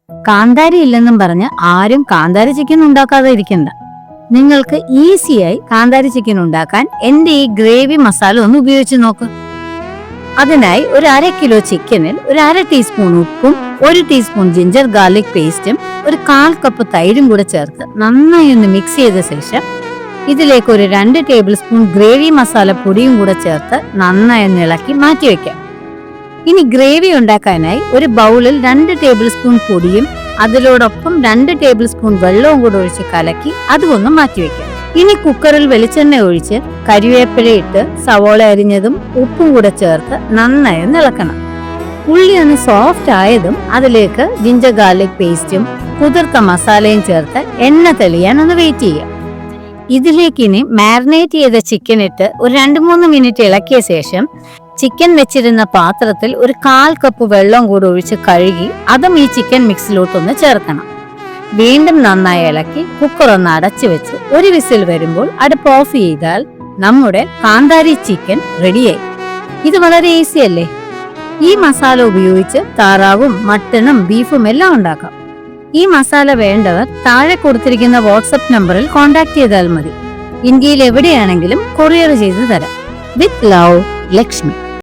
കാന്താരി ഇല്ലെന്നും പറഞ്ഞ് ആരും കാന്താരി ചിക്കൻ ഉണ്ടാക്കാതെ ഇരിക്കണ്ട. നിങ്ങൾക്ക് ഈസിയായി കാന്താരി ചിക്കൻ ഉണ്ടാക്കാൻ എന്റെ ഈ ഗ്രേവി മസാല ഒന്ന് ഉപയോഗിച്ച് നോക്ക്. അതിനായി ഒരു 1/2 കിലോ ചിക്കനിൽ ഒരു 1/2 ടീസ്പൂൺ ഉപ്പും 1 ടീസ്പൂൺ ജിഞ്ചർ ഗാർലിക് പേസ്റ്റും ഒരു 1/4 കപ്പ് തൈരും കൂടെ ചേർത്ത് നന്നായി ഒന്ന് മിക്സ് ചെയ്ത ശേഷം ഇതിലേക്ക് ഒരു 2 ടേബിൾ സ്പൂൺ ഗ്രേവി മസാല പൊടിയും കൂടെ ചേർത്ത് നന്നായി ഒന്ന് ഇളക്കി മാറ്റിവെക്കാം. ഇനി ഗ്രേവി ഉണ്ടാക്കാനായി ഒരു ബൗളിൽ 2 ടേബിൾ സ്പൂൺ പൊടിയും അതിലോടൊപ്പം 2 ടേബിൾ സ്പൂൺ വെള്ളവും കൂടെ ഒഴിച്ച് കലക്കി അതും മാറ്റിവെക്കാം. ഇനി കുക്കറിൽ വെളിച്ചെണ്ണ ഒഴിച്ച് കരിവേപ്പില ഇട്ട് സവോള അരിഞ്ഞതും ഉപ്പും കൂടെ ചേർത്ത് നന്നായി ഇളക്കണം. ഉള്ളി ഒന്ന് സോഫ്റ്റ് ആയതും അതിലേക്ക് ജിഞ്ചർ ഗാർലിക് പേസ്റ്റും കുതിർത്ത മസാലയും ചേർത്ത് എണ്ണ തെളിയാൻ ഒന്ന് വെയിറ്റ് ചെയ്യാം. ഇതിലേക്ക് ഇനി മാരിനേറ്റ് ചെയ്ത ചിക്കൻ ഇട്ട് ഒരു 2-3 മിനിറ്റ് ഇളക്കിയ ശേഷം ചിക്കൻ വെച്ചിരുന്ന പാത്രത്തിൽ ഒരു 1/4 കപ്പ് വെള്ളം കൂടി ഒഴിച്ച് കഴുകി അതും ഈ ചിക്കൻ മിക്സിലോട്ടൊന്ന് ചേർക്കണം. വീണ്ടും നന്നായി ഇളക്കി കുക്കർ ഒന്ന് അടച്ചു വെച്ച് ഒരു വിസിൽ വരുമ്പോൾ അടുപ്പ് ഓഫ് ചെയ്താൽ നമ്മുടെ കാന്താരി ചിക്കൻ റെഡിയായി. ഇത് വളരെ ഈസി അല്ലേ? ഈ മസാല ഉപയോഗിച്ച് താറാവും മട്ടനും ബീഫും എല്ലാം ഉണ്ടാക്കാം. ഈ മസാല വേണ്ടവർ താഴെ കൊടുത്തിരിക്കുന്ന വാട്സ്ആപ്പ് നമ്പറിൽ കോൺടാക്ട് ചെയ്താൽ മതി. ഇന്ത്യയിൽ എവിടെയാണെങ്കിലും കൊറിയർ ചെയ്തു തരാം. With love, Lakshmi.